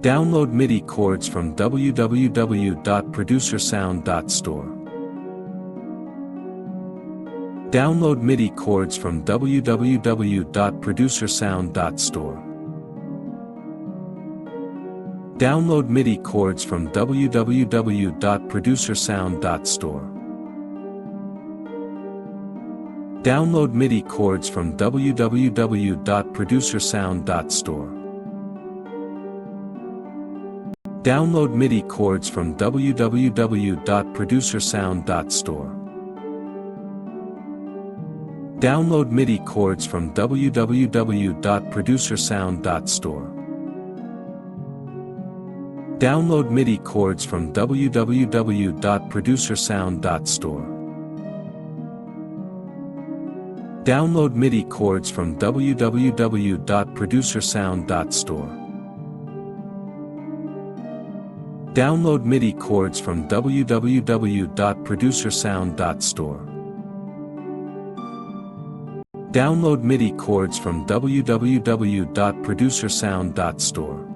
Download MIDI chords from www.producersound.store. Download MIDI chords from www.producersound.store. Download MIDI chords from www.producersound.store. Download MIDI chords from www.producersound.store. Download MIDI chords from www.producersound.store. Download MIDI chords from www.producersound.store. Download MIDI chords from www.producersound.store. Download MIDI chords from www.producersound.store. Download MIDI chords from www.producersound.store. Download MIDI chords from www.producersound.store.